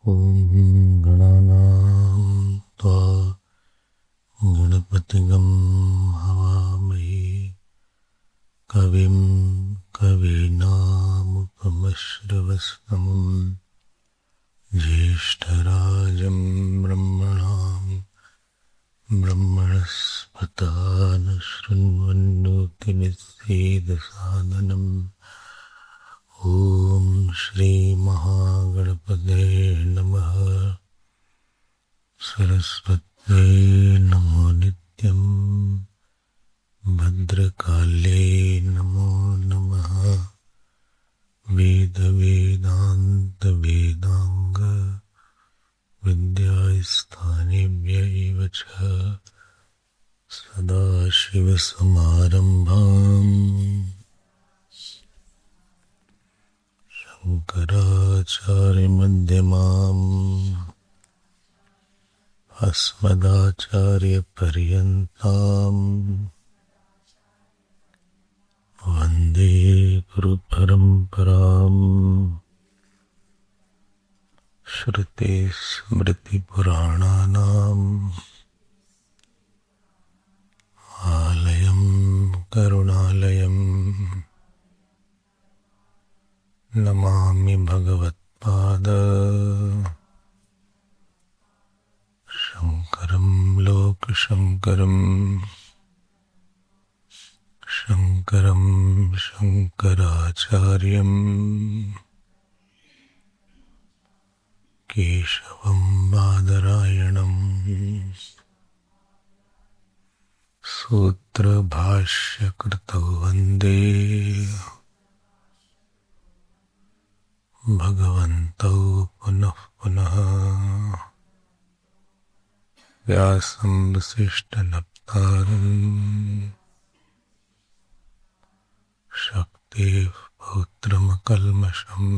ॐ गणानां त्वा गणपतिगं हवामहे कविं कवीनामुपमश्रवस्तमं ज्येष्ठराजं ब्रह्मणस्पत शृण्वन्नोतिनिषेदसादनम् ॐ श्री महागणपते नमः। सरस्वत्यै नमो नित्यं भद्रकाल्यै नमो नमः। वेदान्त विद्यास्थानेभ्यैव च सदाशिवसमारम्भाम् शङ्कराचार्यमध्यमाम् अस्मदाचार्यपर्यन्ताम् वन्दे गुरुपरम्पराम्। श्रुतिस्मृतिपुराणानाम् आलयं करुणालयम् नमामि भगवत्पाद शङ्करं लोकशङ्करम् शङ्करं शङ्कराचार्यम् केशवं बादरायणम् सूत्रभाष्यकृतौ वन्दे भगवन्तौ पुनः पुनः। व्यासं वसिष्ठनप्तारम् शक्तेः पौत्रमकल्मषम्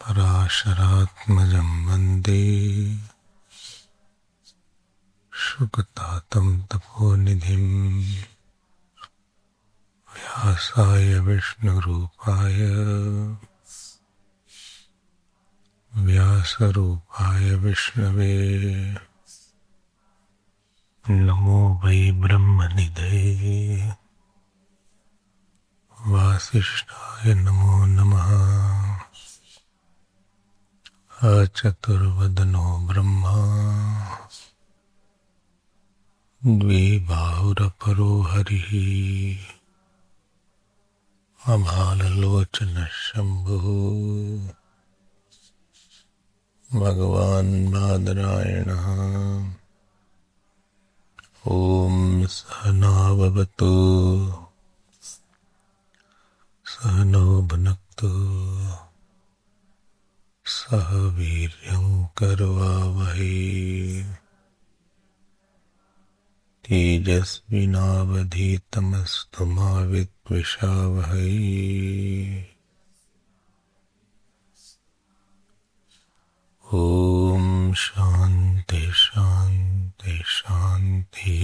पराशरात्मजं वन्दे शुकतातं तपोनिधिम्। व्यासाय विष्णुरूपाय व्यासरूपाय विष्णवे नमो वै ब्रह्मनिधये वासिष्ठाय नमो नमः। अचतुर्वदनो ब्रह्मा द्विबाहुरपरो हरिः अभाललोचनः शम्भुः भगवान् बादरायणः। ॐ सहना भवतु सहनौ भुनक्तु सह वीर्यं करवावहै तेजस्विनावधीतमस्तु मा विद्विषावहै। ॐ शान्ति शान्ति शान्तिः।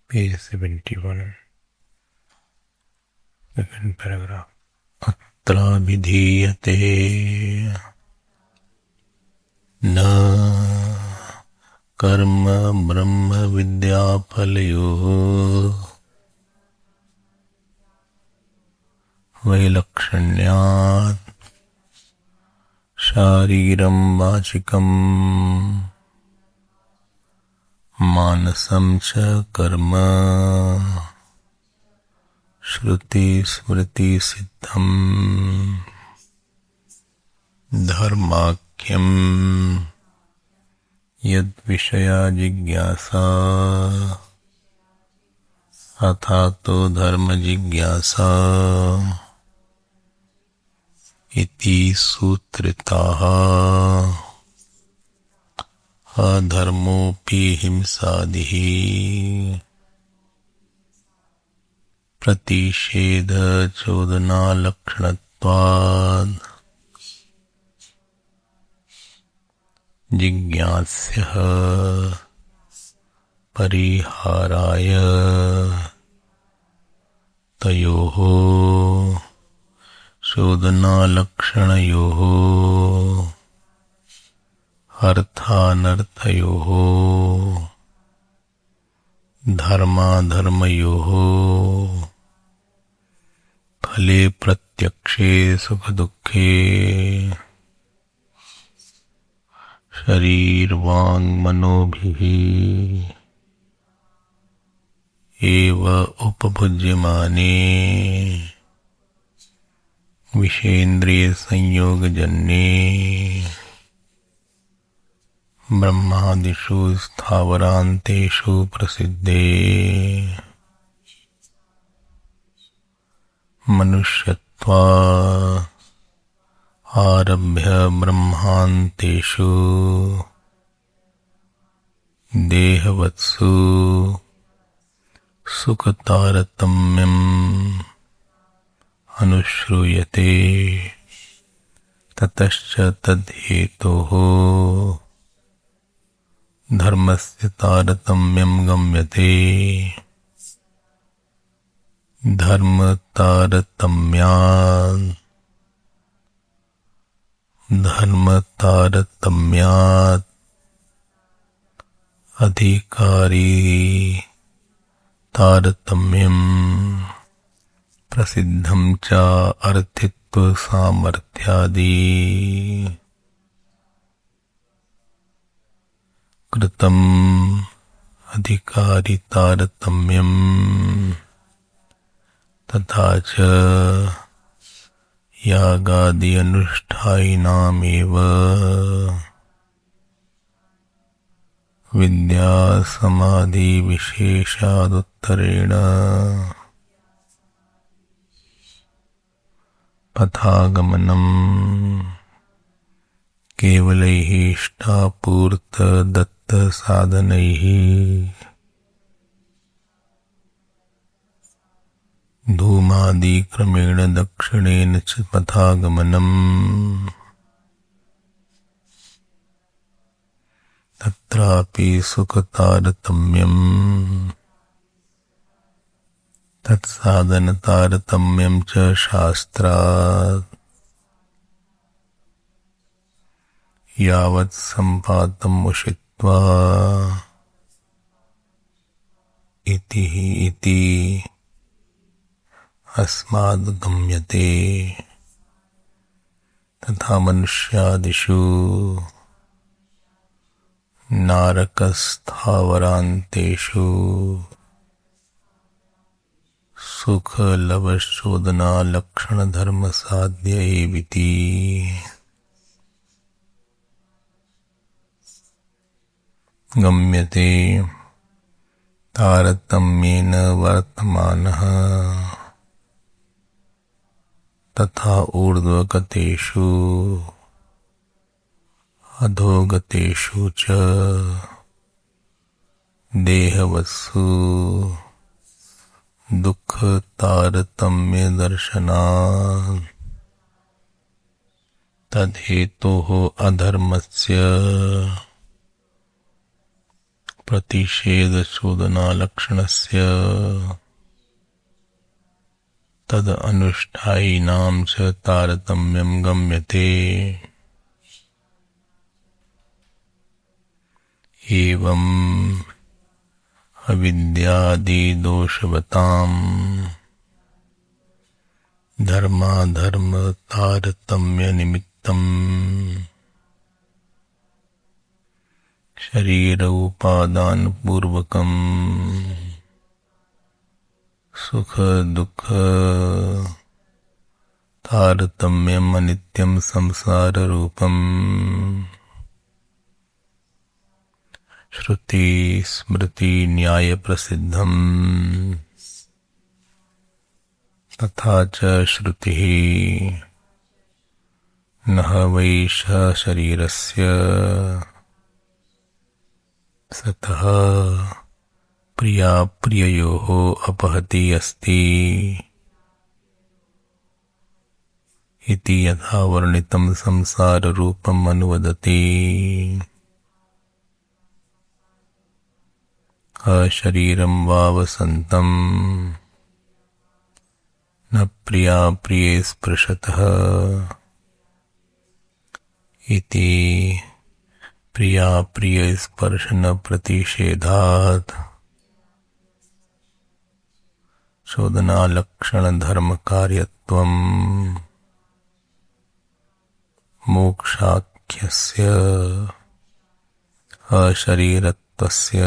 Page 71, second paragraph. अत्राभिधीयते न कर्म ब्रह्म विद्याफलयोः वैलक्षण्यात् शारीरं वाचिकं मानसं च कर्म श्रुति स्मृति सिद्धं धर्माख्यं यद्विषया जिज्ञासा अथातो धर्म जिज्ञासा इति सूत्रिताः अधर्मोऽपि हिंसादिः प्रतिषेधचोदनालक्षणत्वात् जिज्ञास्यः परिहाराय तयोः चोदनालक्षणयोः अर्थानर्थयोः धर्माधर्मयोः फले प्रत्यक्षे सुखदुःखे शरीरवाङ्मनोभिः एव उपभुज्यमाने विषयेन्द्रियसंयोगजन्ये ब्रह्मादिषु स्थावरान्तेषु प्रसिद्धे मनुष्यत्वात् आरभ्य ब्रह्मान्तेषु देहवत्सु सुखतारतम्यम् अनुश्रूयते ततश्च तद्धेतोः धर्मस्य तारतम्यं गम्यते धर्मतारतम्यात् अधिकारी तारतम्यं प्रसिद्धं च अर्थित्व सामर्थ्यादि कृतम् अधिकारी तारतम्यं तथा च यागादि अनुष्ठायिनामेव विद्या समाधि विशेषादुत्तरेण पथागमनम् केवलैः इष्टापूर्तदत्तसाधनैः धूमादिक्रमेण दक्षिणेन च पथागमनम् तत्रापि सुखतारतम्यम् तत्साधनतारतम्यं च शास्त्रात् यावत् सम्पातम् उषित्वा इति अस्माद् गम्यते तथा मनुष्यादिषु नारकस्थावरान्तेषु सुखलवशोधनालक्षणधर्मसाध्य एविति गम्यते तारतम्येन वर्तमानः तथा ऊर्ध्वगतेषु अधोगतेषु च देहवत्सु दुःख तारतम्य दर्शनात् तद्धेतोः अधर्मस्य प्रतिषेधचोदनालक्षणस्य तद अनुष्ठायिनां च तारतम्यं गम्यते एवम् अविद्यादिदोषवताम् धर्माधर्म तारतम्य निमित्तम् शरीर उपादान पूर्वकम् सुख दुःख तारतम्यम् अनित्यं संसार रूपम् श्रुति स्मृति न्याय प्रसिद्धम् तथा च श्रुतिः न वै शरीरस्य सतः प्रिया प्रिययोः अपहति अस्ति इति यथा वर्णितं संसाररूपम् अनुवदति। अशरीरं वा वसन्तं न प्रिया प्रिये स्पृशतः इति प्रिया प्रिय स्पर्शन प्रतिषेधात् चोदनालक्षण धर्म कार्यत्वम् मोक्षाख्यस्य अशरीरत्वस्य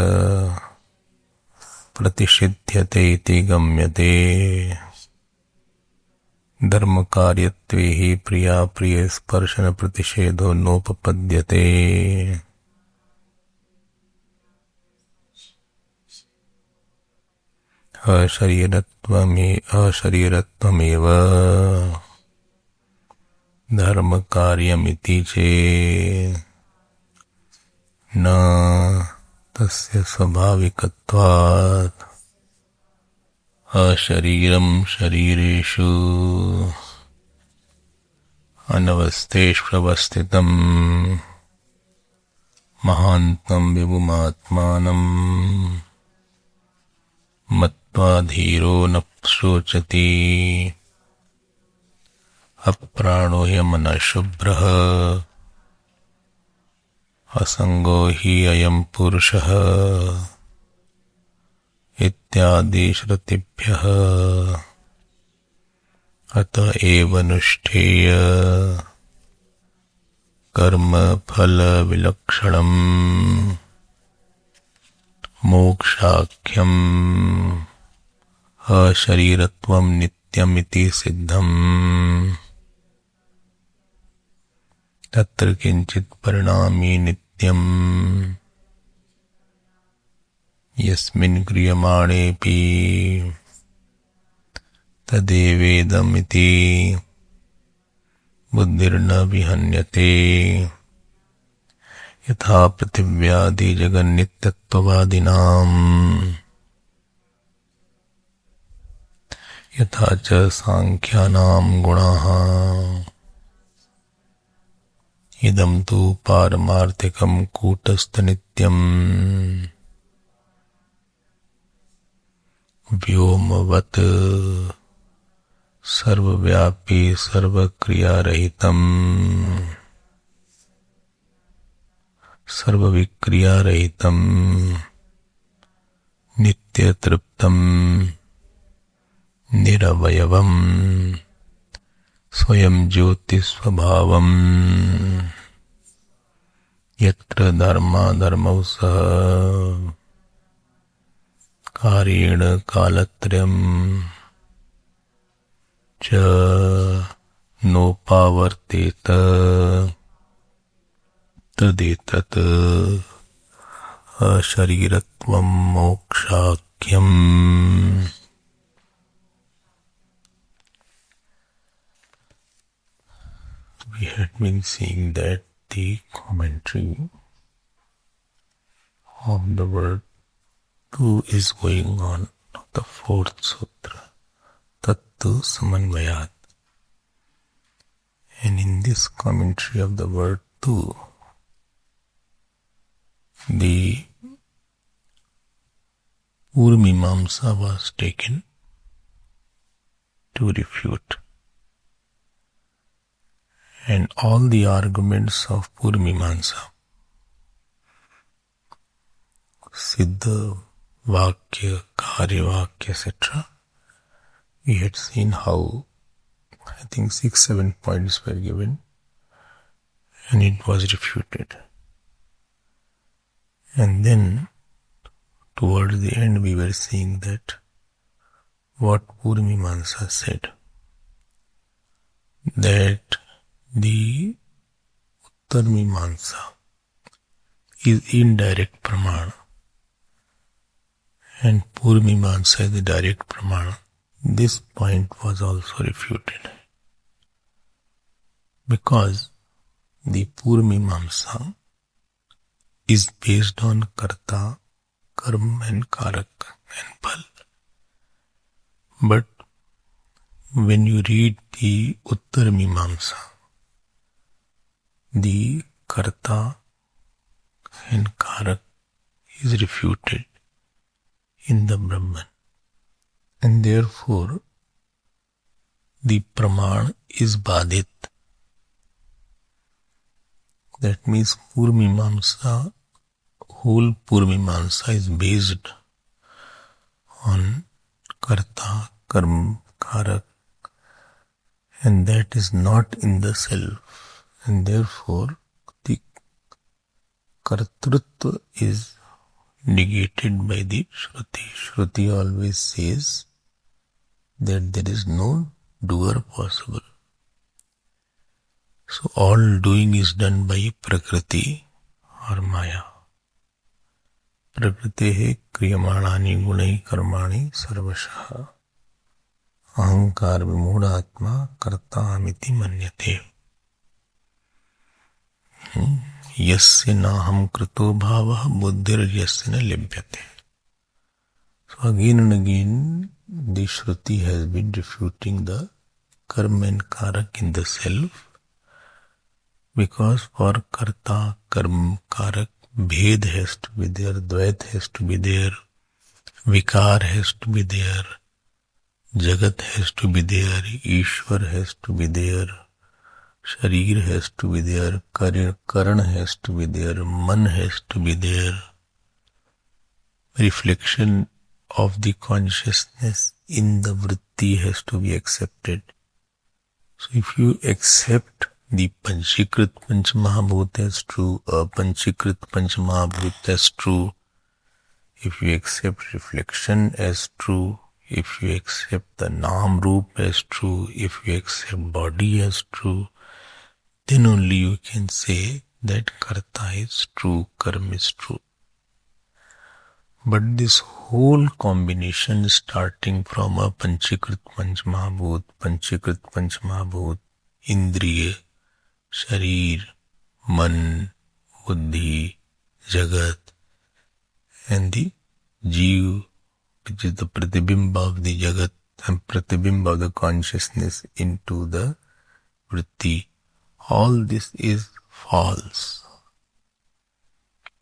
प्रतिषिध्यते इति गम्यते। धर्म कार्यत्वे हि प्रिया प्रिय स्पर्शन प्रतिषेधो नोपपद्यते। अशरीरत्वमेव धर्म कार्यमिति चेत् न तस्य स्वाभाविकत्वात् अशरीरं शरीरेषु अनवस्थेष्वस्थितं महान्तं विभुमात्मानं मत्वा धीरो न शोचति। अप्राणो ह्यमनः शुभ्रः असंगो हि अयं पुरुषः इत्यादि श्रुतिभ्यः अत एव अनुष्ठेय कर्म फल विलक्षणम् मोक्षाख्यम् अशरीरत्वं नित्यमिति सिद्धम्। तत्र किंचित् परिणामी नित्यम् यस्मिन् क्रियमाणेऽपि तदेवेदमिति बुद्धिर्न विहन्यते। यथा पृथिव्यादि जगन्नित्यत्ववादिनाम् यथा च सांख्यानां गुणाः इदं तु पारमार्थिकं कूटस्थनित्यम् व्योमवत् सर्वव्यापी सर्वक्रियारहितम् सर्वविक्रियारहितम् नित्यतृप्तम् निरवयवम् स्वयं ज्योतिस्वभावम् यत्र धर्माधर्मौ सह कार्येण कालत्रयम् च नोपावर्तेत तदेतत् अशरीरत्वं मोक्षाख्यम्। We had been seeing that the commentary of the word tu is going on the fourth sutra, Tattu Samanvayat. And in this commentary of the word tu, the Purvamimamsa was taken to refute. And all the arguments of Purvamimamsa, Siddha, Vakya, Karya Vakya, etc., we had seen how, I think 6-7 points were given, and it was refuted. And then, towards the end, we were seeing that what Purvamimamsa said, that the Uttarmimamsa is indirect pramana and Purvamimamsa is the direct pramana. This point was also refuted because the Purvamimamsa is based on karta, karma and karak and phal. But when you read the Uttar Mimamsa, the karta and karak is refuted in the Brahman, and therefore the praman is badit. That means Purmimamsa, whole Purmimamsa is based on karta, karma, karak, and that is not in the self, and therefore the kartrutva is negated by the Shruti. Shruti always says that there is no doer possible. So all doing is done by Prakriti or Maya. Prakritehe kriyamāṇāni gunai karmāni sarvashah. Ahankar vimūಢātma kartāmiti manyate. Yasya naham krito bhāvah buddhir yasya na libhyate. So again and again the Shruti has been refuting the karma and karak in the self, because for karta, karma, karak, bhed has to be there, dvait has to be there, vikar has to be there, jagat has to be there, Ishwar has to be there, sharir has to be there, karan has to be there, man has to be there. Reflection of the consciousness in the vritti has to be accepted. So if you accept the Panchikrit Panchamahabhut as true, Panchikrit Panchamahabhut as true, if you accept reflection as true, if you accept the Nam Roop as true, if you accept body as true, then only you can say that Karta is true, Karma is true. But this whole combination starting from a Panchikrit Panchamahabhut, Indriya, Sharir, Man, Buddhi, Jagat, and the Jeev, which is the pratibimba of the Jagat and pratibimba of the consciousness into the vritti. All this is false.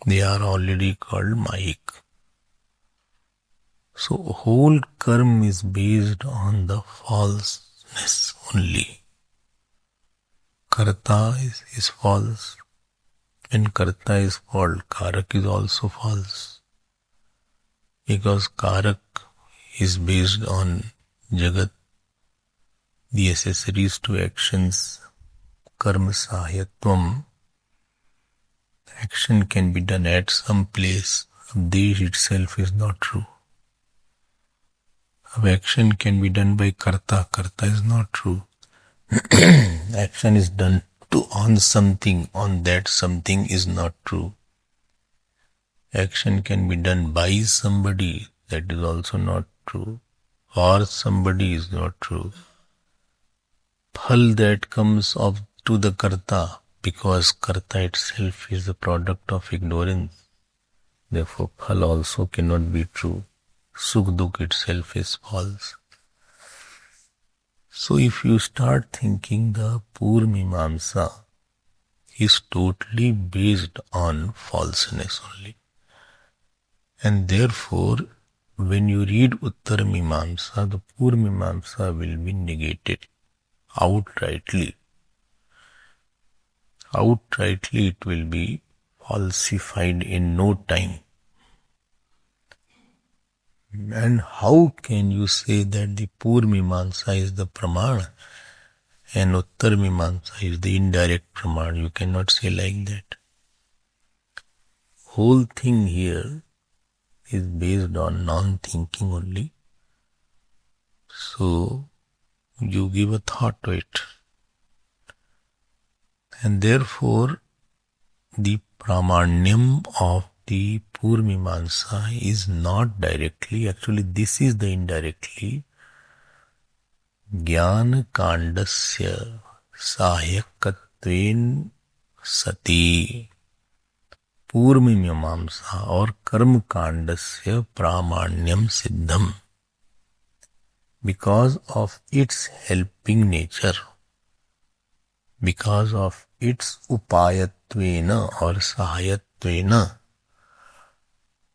They are already called Mayik. So whole karma is based on the falseness only. Karta is false. When karta is false, karak is also false. Because karak is based on jagat, the accessories to actions, karma sahyatvam. Action can be done at some place. Desh itself is not true. Action can be done by karta. Karta is not true. Action is done on something. On that something is not true. Action can be done by somebody. That is also not true. For somebody is not true. Phal that comes to the karta, because karta itself is the product of ignorance. Therefore, phal also cannot be true. Sukh dukh itself is false. So if you start thinking the Purmimamsa is totally based on falseness only. And therefore, when you read Uttar Mimamsa, the Purmimamsa will be negated outrightly. Outrightly it will be falsified in no time. And how can you say that the Purmimamsa is the Pramana and Uttar Mimamsa is the indirect Pramana? You cannot say like that. Whole thing here is based on non-thinking only. So you give a thought to it. And therefore the Pramanyam of the Purmimamsa is not directly, actually this is the indirectly, Jnana Kandasya Sahyakatven Sati. पूर्व मीमांसा और कर्म कांडस्य प्रामाण्यम सिद्धम because of its helping nature, because of its upayatvena or sahayatvena.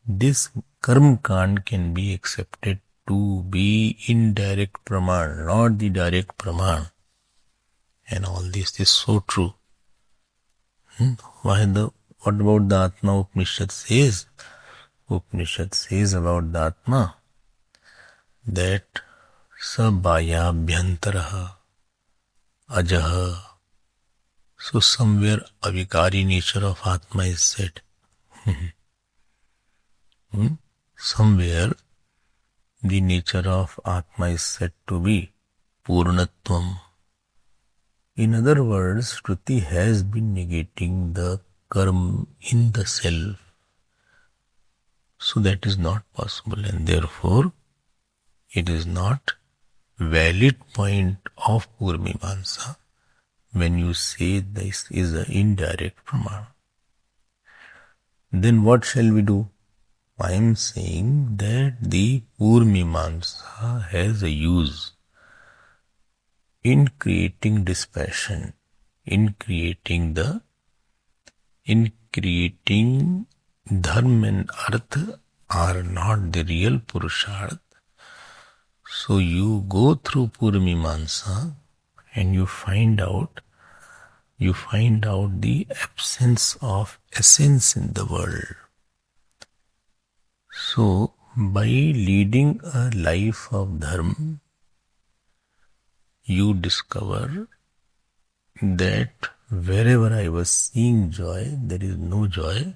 This karma kand can be accepted to be indirect praman, not the direct praman. And all this is so true. What about the Atma Upanishad says? Upanishad says about the Atma that Sabhayabhyantaraha Ajaha. So somewhere avikari nature of Atma is said. Somewhere the nature of Atma is said to be Purnatvam. In other words, Shruti has been negating the karma in the self. So that is not possible, and therefore it is not valid point of Purvamimamsa when you say this is an indirect praman. Then what shall we do? I am saying that the Purvamimamsa has a use in creating dispassion, in creating dharma and artha are not the real purusharth. So you go through Purvamimamsa and you find out the absence of essence in the world. So by leading a life of dharma, you discover that wherever I was seeing joy, there is no joy.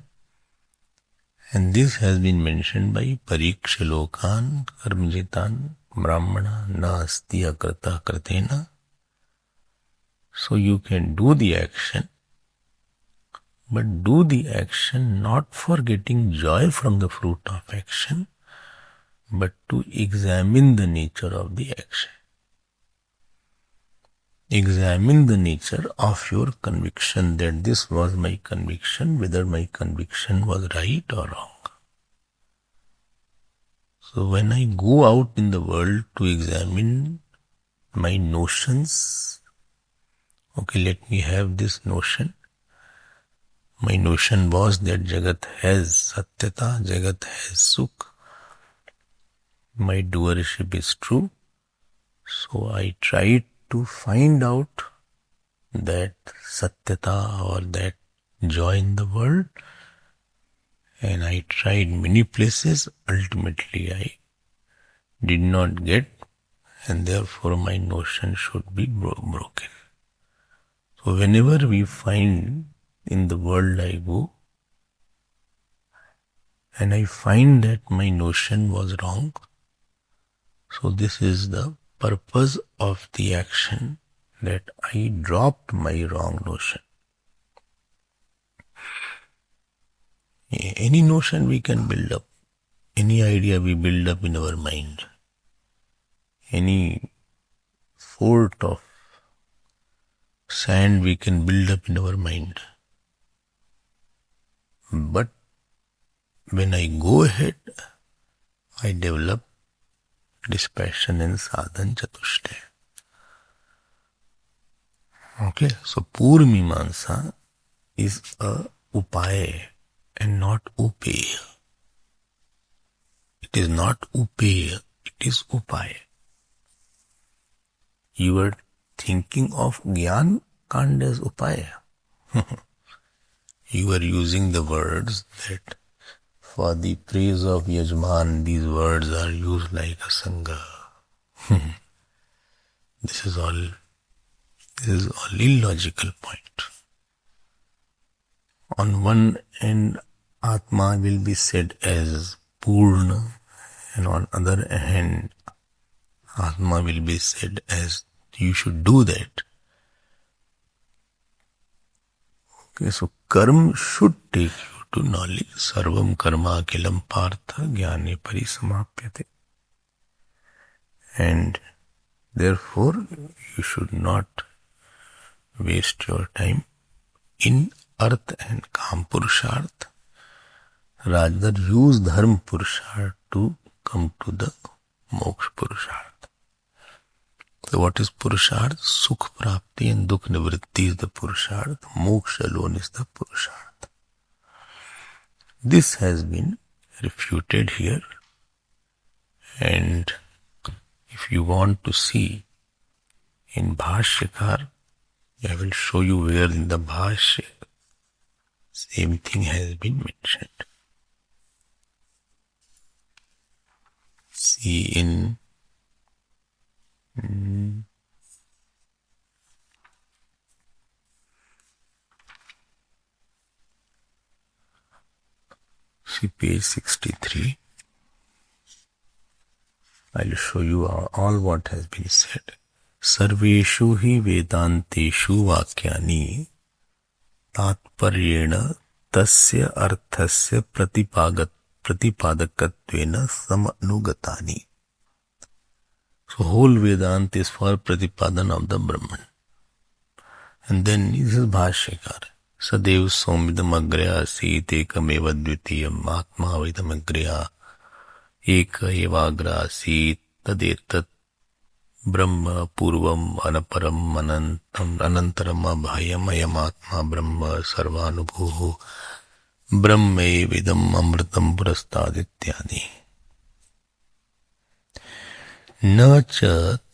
And this has been mentioned by Parikshalokan Karmjitan Brahmana na asti akrata kratena. So you can do the action, but do the action not for getting joy from the fruit of action, but to examine the nature of the action. Examine the nature of your conviction, that this was my conviction, whether my conviction was right or wrong. So when I go out in the world to examine my notions, okay, let me have this notion. My notion was that Jagat has Satyata, Jagat has Sukh. My doership is true. So I tried to find out that Satyata or that joy in the world, and I tried many places. Ultimately I did not get, and therefore my notion should be broken. So whenever we find in the world I go, and I find that my notion was wrong, so this is the purpose of the action, that I dropped my wrong notion. Any notion we can build up, any idea we build up in our mind, any fort of sand we can build up in our mind. But when I go ahead, I develop dispassion and sadhan chatushtaya. Okay, so Purvamimamsa is a upaya and not upeya. It is not upeya, it is upaya. You are thinking of Gyan Kand as upaya. You are using the words that for the praise of Yajman, these words are used like a sangha. This is all illogical point. On one end, Atma will be said as Purna, and on other hand, Atma will be said as you should do that. Okay, so karma should take you to knowledge. Sarvam karma akilam partha jnane parisamapyate. And therefore, you should not waste your time in artha and kam purusharth. rather use dharma purusharth to come to the moksha purusharth. So what is purusharth? Sukh prapti and dukh nivritti is the purusharth. Moksha alone is the purusharth. This has been refuted here, and if you want to see in Bhashyakar, I will show you where in the Bhashya same thing has been mentioned. See in see page 63. I will show you all what has been said. Sarveshu hi vedanteshu vakyani तात्पर्येण तस्य अर्थस्य प्रतिपादकत्वेन समानुगतानि. So whole Vedanta is for Pratipadan of the Brahman. And then this is Bhashyakar. Sadev somidam agrya asit ekameva dvitiyam atma vedam agrya eka evagra asit tadetat Brahma purvam anaparam anantaram abhayam ayamatma Brahma sarvanubhuhu Brahme vidam amritam purastad ityadi. न च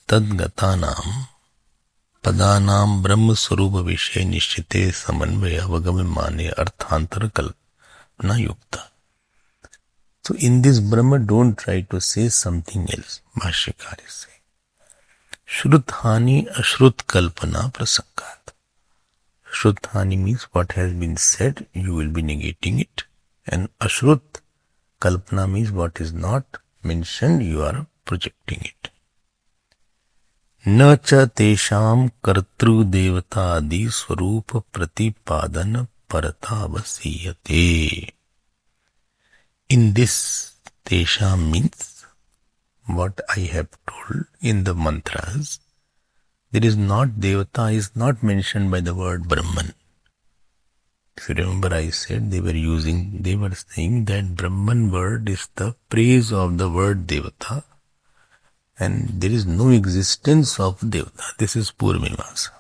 तद्गतानां पदानां ब्रह्म स्वरूप विषय निश्चिते समन्वय अवगम्यमाने अर्थांतर कल्पना युक्ता. So in this Brahma, don't try to say something else. Bhashyakar is saying Shruthani ashrut kalpana prasangat. Shruthani means what has been said, you will be negating it, and ashrut kalpana means what is not mentioned, you are projecting it. न च तेषां कर्तृ देवता आदि स्वरूप प्रतिपादन परतावसीयते. In this, तेषां means what I have told in the mantras. There is not devata is not mentioned by the word Brahman. If you remember, I said they were saying that Brahman word is the praise of the word devata, and there is no existence of devata. This is Purvamimamsa.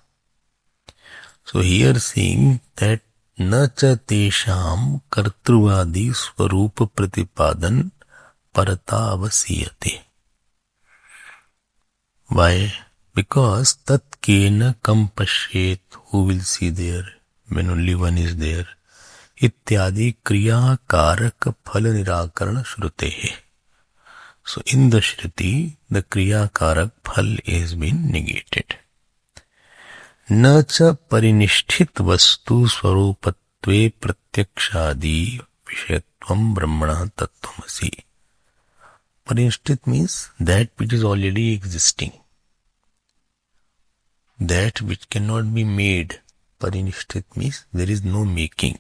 So here saying that na cha tesham kartruvadi swarupa pratipadan parata avasiyate. Why? Because tat kena kam pashet, who will see there when only one is there, ityadi kriya karak phal nirakarana shrutehe. So in the Shruti, the kriya karak phal has been negated. न च परिनिष्ठित वस्तु स्वरूपत्वे प्रत्यक्षादि विषयत्वं ब्रह्मणः तत्त्वमसि. Pariniष्ठित means that which is already existing, that which cannot be made. Pariniष्ठित means there is no making.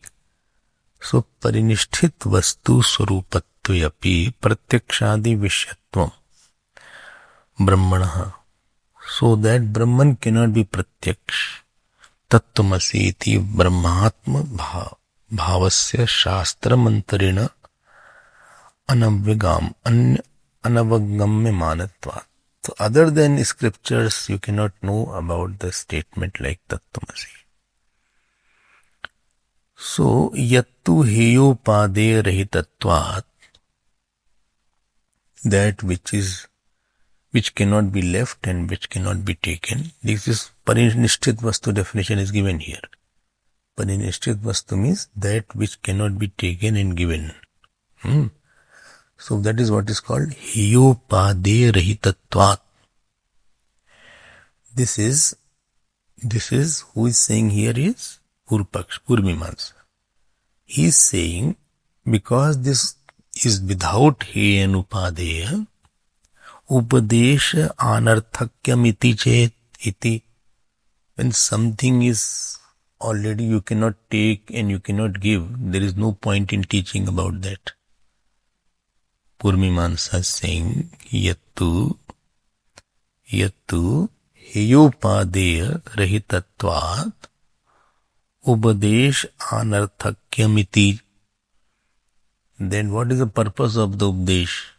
So परिनिष्ठित वस्तु स्वरूपत्वे अपि प्रत्यक्षादि विषयत्वं ब्रह्मणः. So that Brahman cannot be pratyaksh. Tattvamasi iti brahmatma bhavasya shastra mantarena anavagamya manatvat. So other than scriptures, you cannot know about the statement like Tattvamasi. So yattu heyopade rahitatvat, that which cannot be left and which cannot be taken. This is Parinishthit Vastu definition is given here. Parinishthit Vastu means that which cannot be taken and given. So that is what is called Hiyopade Rahitatvat. This is who is saying here is Purpaksh, Purvamimamsa. He is saying because this is without He and Upadeya, Upadesh anarthakyam iti chet iti. When something is already you cannot take and you cannot give, there is no point in teaching about that. Purvamimamsa is saying yattu heyopadeya rahitatvat upadesh anarthakyam iti. then what is the purpose of the Upadesh?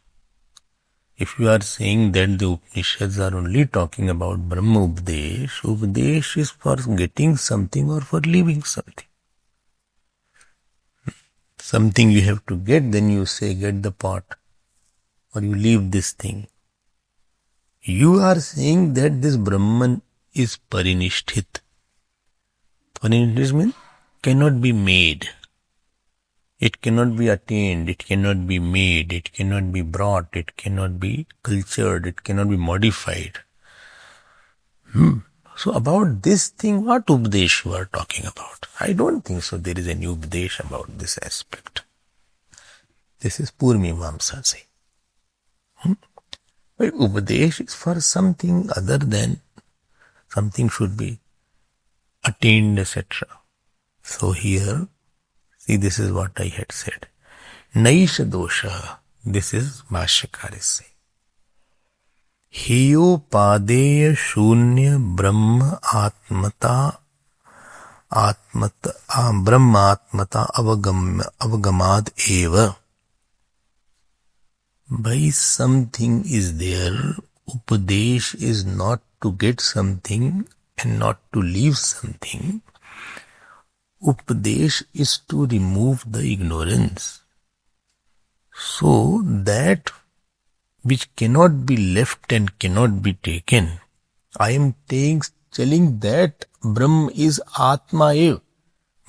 If you are saying that the Upanishads are only talking about Brahma Upadesh, Upadesh is for getting something or for leaving something. Something you have to get, then you say get the pot, or you leave this thing. You are saying that this Brahman is parinishthit. Parinishthit means cannot be made. It cannot be attained, it cannot be made, it cannot be brought, it cannot be cultured, it cannot be modified. So about this thing, what Upadesh you are talking about? I don't think so there is any Upadesh about this aspect. This is Purmimamsa saying. But Upadesh is for something other than something should be attained, etc. So here, see, this is what I had said. Naisha dosha. This is Bhashyakar is saying. Heyo padeya shunya brahma atmata brahma atmata avagamad eva. By something is there, Upadesh is not to get something and not to leave something. Upadesh is to remove the ignorance. So that which cannot be left and cannot be taken, I am telling that Brahm is Atma ev.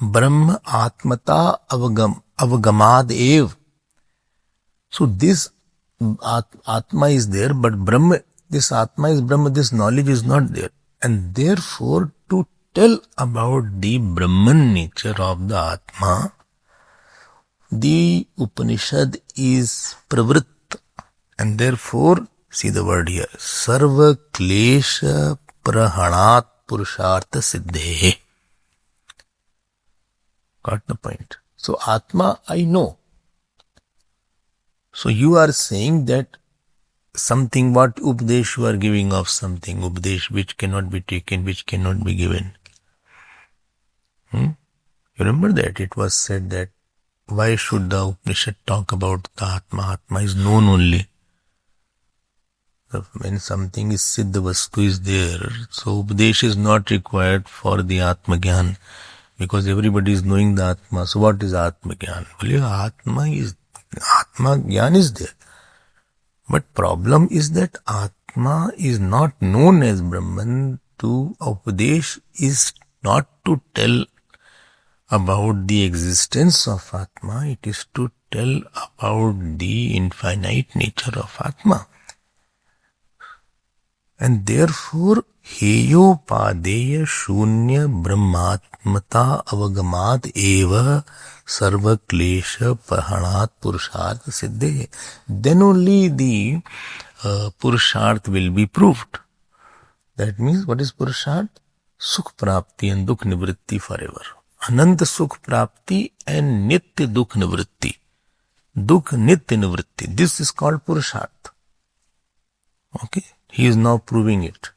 Brahma Atmata avagamad ev. So this Atma is there, but Brahma, this Atma is Brahma, this knowledge is not there. And therefore, to tell about the Brahman nature of the Atma, the Upanishad is pravrit, and therefore, see the word here, sarva klesha prahanat purushartha siddhe. Got the point? So Atma, I know. So you are saying that something, what Upadesh you are giving of something, Upadesh which cannot be taken, which cannot be given. You remember that it was said that why should the Upanishad talk about the Atma? Atma is known only. When something is Siddha Vastu is there, so Upadesh is not required for the Atma Gyan, because everybody is knowing the Atma. So what is Atma Gyan? Well, Atma Gyan is there. But problem is that Atma is not known as Brahman. To Upadesh is not to tell about the existence of Atma, it is to tell about the infinite nature of Atma. And therefore, heyo padeya shunya brahmatmata avagamad eva sarva klesha prahanat purushartha siddhe. Then only the purusharth will be proved. That means, what is purusharth? Sukh prapti and dukh nivritti forever. Ananta sukh prapti and nitya dukh nivritti. Dukh nitya nivritti. This is called purusharth. Okay? He is now proving it.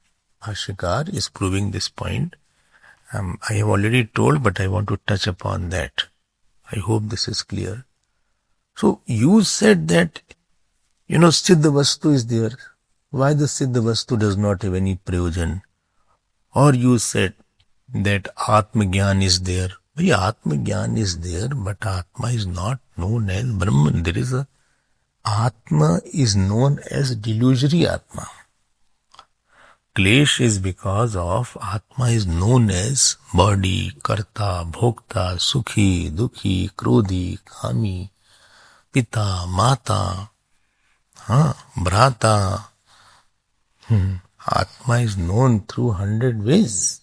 Bhashyakar is proving this point. I have already told, but I want to touch upon that. I hope this is clear. So, you said that, Siddha Vastu is there. Why the Siddha Vastu does not have any prayojan? Or you said that Atma Gyan is there. Well, Atma Gyan is there, but Atma is not known as Brahman. There is Atma is known as delusory Atma. Klesh is because of Atma is known as body, karta, bhokta, sukhi, dukhi, krodhi, kami, pita, mata, bhrata. Atma is known through 100 ways.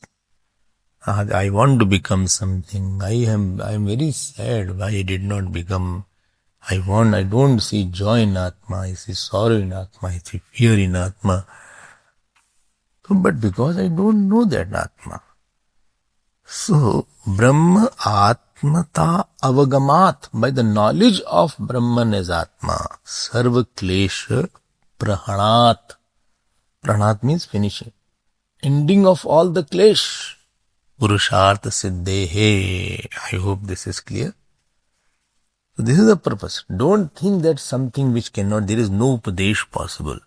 I want to become something. I am very sad why I did not become. I don't see joy in Atma. I see sorrow in Atma. I see fear in Atma. But because I don't know that Atma. So, Brahma Atmata Avagamat, by the knowledge of Brahman as Atma, Sarva Klesha Prahanat. Prahanat means finishing. Ending of all the Klesh. Purushartha Siddhehe. I hope this is clear. So this is the purpose. Don't think that something which cannot, there is no upadesh possible.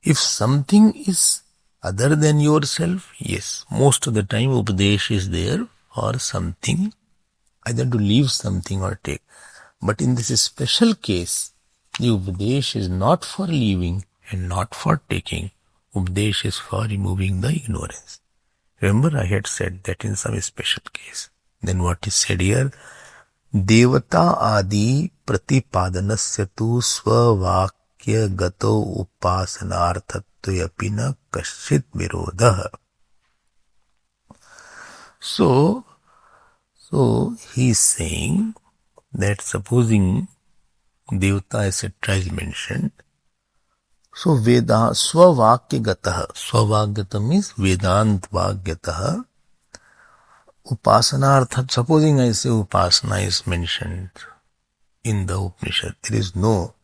If something is other than yourself, yes, most of the time upadesh is there for something, either to leave something or take. But in this special case, the upadesh is not for leaving and not for taking. Upadesh is for removing the ignorance. Remember, I had said that in some special case. Then what is said here? Devata adi pratipadanasya tu svavakya gato upasanarthatvayapi na kaschit virodha. So he is saying that supposing Devata etc. is mentioned, so Veda Swavakya Gataha. Swavakyata means Vedant Vakyataha. Upasanartha. Supposing I say Upasana is mentioned in the Upanishad, there is no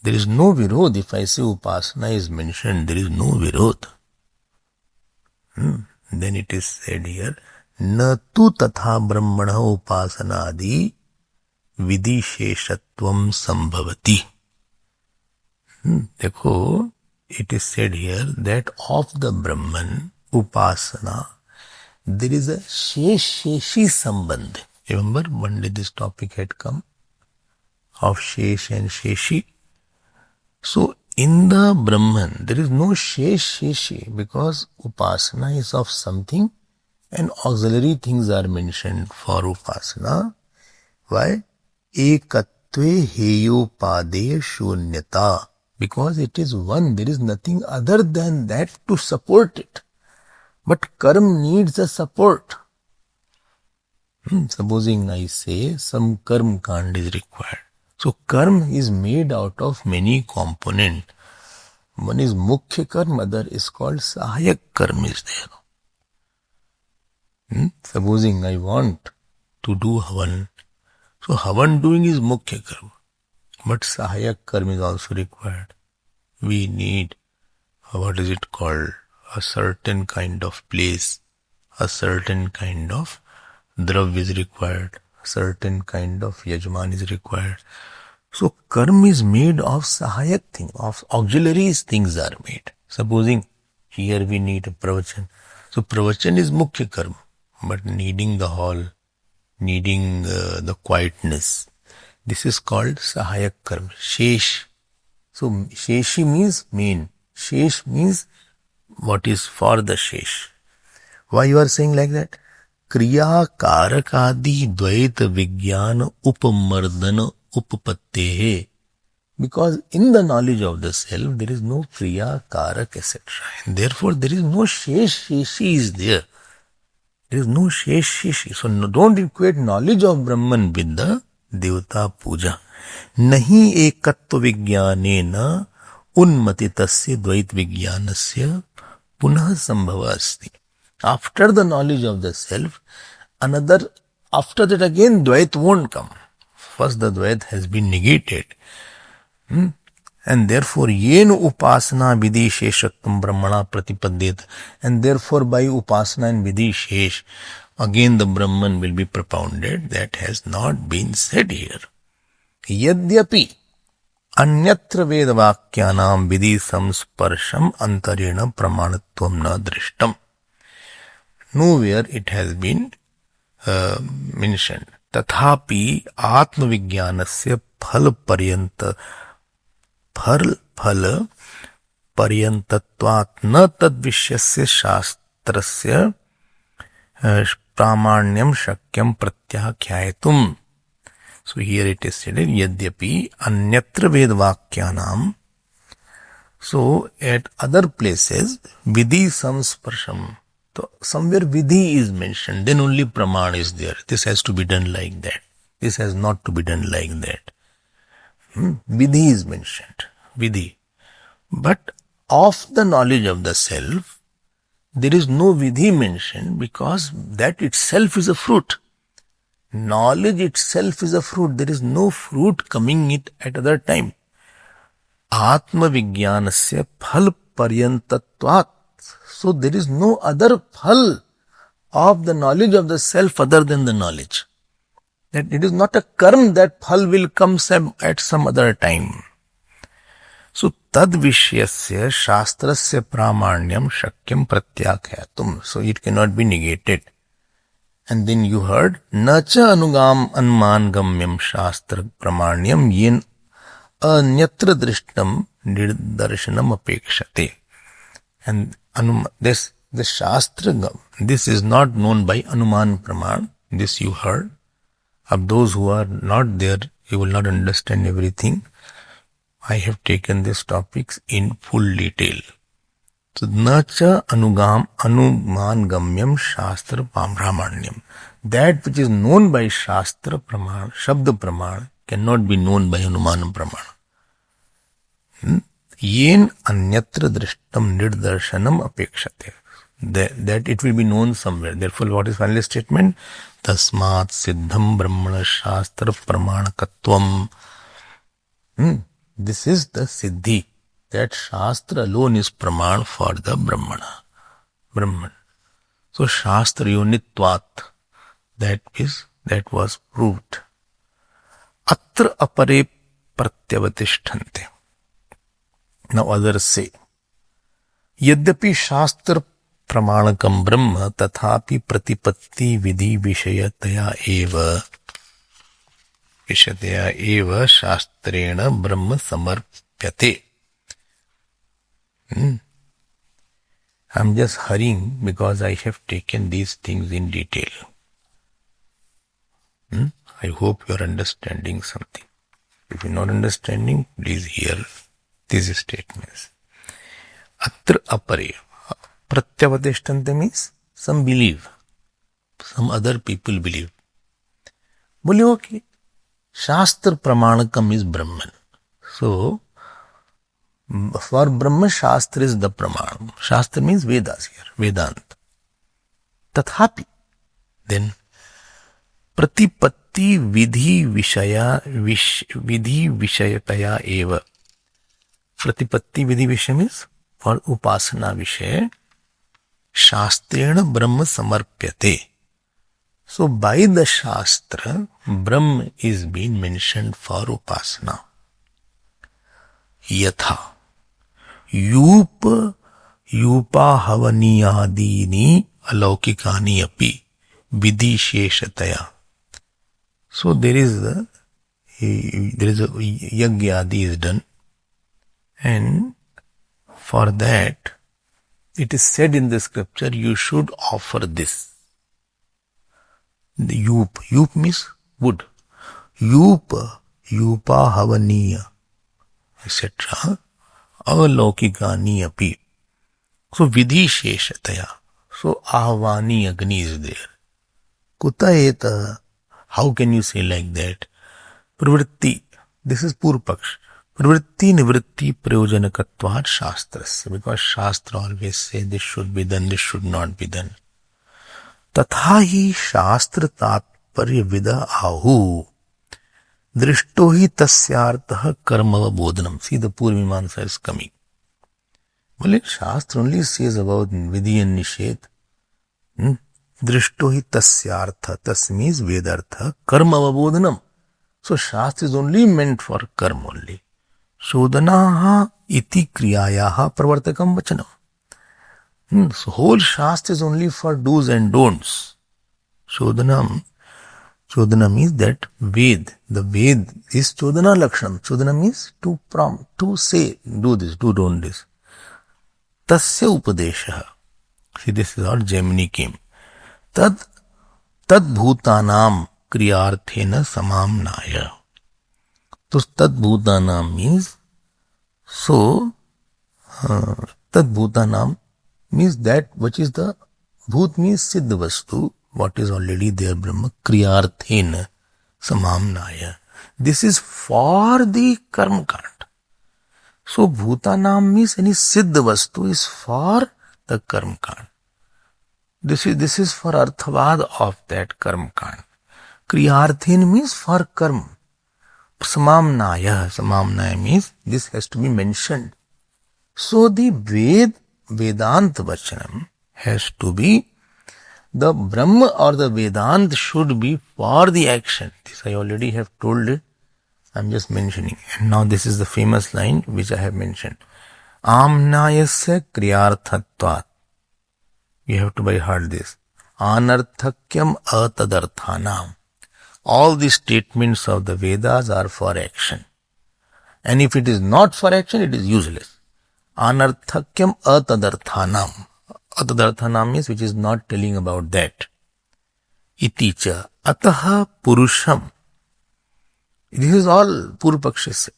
Virod. If I say Upasana is mentioned, there is no Virod. Then it is said here, Na tu tatha brahmana upasanadi vidisheshatvam sambhavati. Dekho, it is said here that of the Brahman, Upasana, there is a Shesh-Sheshi Sambandh. Remember, one day this topic had come of Shesh and Sheshi. So, in the Brahman, there is no Shesh-Sheshi because Upasana is of something and auxiliary things are mentioned for Upasana. Why? Ekatve heyopade shunyata. Because it is one, there is nothing other than that to support it. But karma needs a support. Supposing I say some karma kand is required. So karma is made out of many components. One is mukhya karma, other is called sahayak karma is there. Supposing I want to do havan. So havan doing is mukhya karma. But sahayak karma is also required. We need, what is it called? A certain kind of place, a certain kind of drav is required, a certain kind of yajman is required. So karma is made of sahayak thing, of auxiliaries things are made. Supposing here we need a pravachan. So pravachan is mukhya karma, but needing the hall, needing the quietness, this is called sahayak karma, shesh. So sheshi means main, shesh means what is for the shesh. Why you are saying like that? Kriya karakadi dvaita vijnana upamardana upapattehe. Because in the knowledge of the self, there is no kriya, karak, etc. And therefore there is no shesh, sheshi is there. There is no shesh, sheshi. So don't equate knowledge of Brahman with the Devata puja. Nahi ekatva vijnanena unmatitasya dvait vijnanasya punah sambhava asti. After the knowledge of the self, after that again dvait won't come. First the dvait has been negated. And therefore yena upasana vidhi sheshatvam brahmana pratipadyet. And therefore by upasana and vidhi shesh, again the Brahman will be propounded. That has not been said here. Yadyapi anyatra vedavakyanam vidhi samsparsham antarena pramanatvam na drishtam. Nowhere it has been mentioned. Tathapi atma vijnanasya phal paryantatvat na tadvishyasya shastrasya pramanyam shakyam pratyakhyaitum. So here it is said, yadyapi anyatra vedavakyanam. So at other places, vidhi samsparsham. So somewhere vidhi is mentioned, then only praman is there. This has to be done like that. This has not to be done like that. Vidhi is mentioned. Vidhi. But of the knowledge of the self, there is no vidhi mentioned because that itself is a fruit. Knowledge itself is a fruit. There is no fruit coming it at other time. Atma vijnanasya phal paryantatvat. So there is no other phal of the knowledge of the self other than the knowledge. That it is not a karma that phal will come at some other time. So tad vishayasya shastrasya pramanyam shakyam pratyakhayatum. So it cannot be negated. And then you heard nacha anugam anman gamyam shastra pramanyam yen anyatra drishtam nirdarshanam apekshate. And this shastra, this is not known by anuman praman. This you heard. Of those who are not there, you will not understand everything. I have taken these topics in full detail. So, nacha anuman gamyam shastra pramanyam. That which is known by shastra praman, shabda praman, cannot be known by anuman praman. Yen anyatra drishtam nirdarshanam apekshate. That it will be known somewhere. Therefore, what is final statement? Tasmat siddham brahmana shastra pramanakatvam. This is the siddhi. That shastra alone is praman for the Brahman. So shastra yonitvat. That was proved. Atra apare pratyavatishtante. Now others say, Yadyapi shastra pramanakam brahma tathapi pratipatti vidhi vishayataya eva shastrena brahma samarpyate. I'm just hurrying because I have taken these things in detail. I hope you are understanding something. If you are not understanding, please hear these statements. Atra apare. Pratyavatishtante means some believe. Some other people believe. Bole okay. Shastra pramanakam is Brahman. So, for Brahma, Shastra is the Praman. Shastra means Vedas here, Vedanta. Tathapi. Then, Pratipatti vidhi vishayataya eva. Pratipatti vidhi vishaya means for Upasana vishaya. Shastrena Brahma samarpyate. So, by the Shastra, Brahma is being mentioned for Upasana. Yatha. Yupa havaniyadini alaukikani api vidisheshataya. So there is a yagyadi is done, and for that it is said in the scripture you should offer this. The yup means wood. Yupa havaniya, etc. Alaukikani api. So vidhi sheshataya. So ahvani agni is there. Kutaeta. How can you say like that? Pravritti. This is Purpaksh. Pravritti nivritti prayojanakatvat shastrasya. Because Shastra always say this should be done, this should not be done. Tathahi Shastra tatparya vida ahu. Drishto hi tasyartah karmava bodhanam. See, the Purvimamsa is coming. Well, Shastra only says about Vidhi and Nisheth. Drishto hi tasyartha. Tas means Vedartha. Karmava bodhanam. So, Shastra is only meant for karma only. Shodhanaha iti kriyayaha pravartakam vachanam. So, whole Shastra is only for do's and don'ts. Shodhana means that Ved. The Ved is Chodhana Lakshanam. Chodhana means to prompt, to say, do this, don't this. Tasya upadesha. See, this is how Gemini came. Tad bhutanam kriyarthena samamnaya. So, tad bhutanam means, so, tad bhutanam means that which is the, bhut means siddha vastu, what is already there, Brahma, kriyarthena samamnaya. This is for the karma kand. So, bhutanam means any siddha vastu is for the karma kand. This is for arthavad of that karma kand. Kriyarthen means for karma. Samamnaya means this has to be mentioned. So, the Vedanta Vachanam has to be the Brahma or the Vedanta should be for the action. This I already have told it. I'm just mentioning. And now this is the famous line which I have mentioned. Amnayasya kriyarthatvat. You have to by heart this. Anarthakyam atadarthanam. All the statements of the Vedas are for action. And if it is not for action, it is useless. Anarthakyam atadarthanam. Atadarthanam means which is not telling about that. Iticha ataha purusham. This is all Purupakshasya.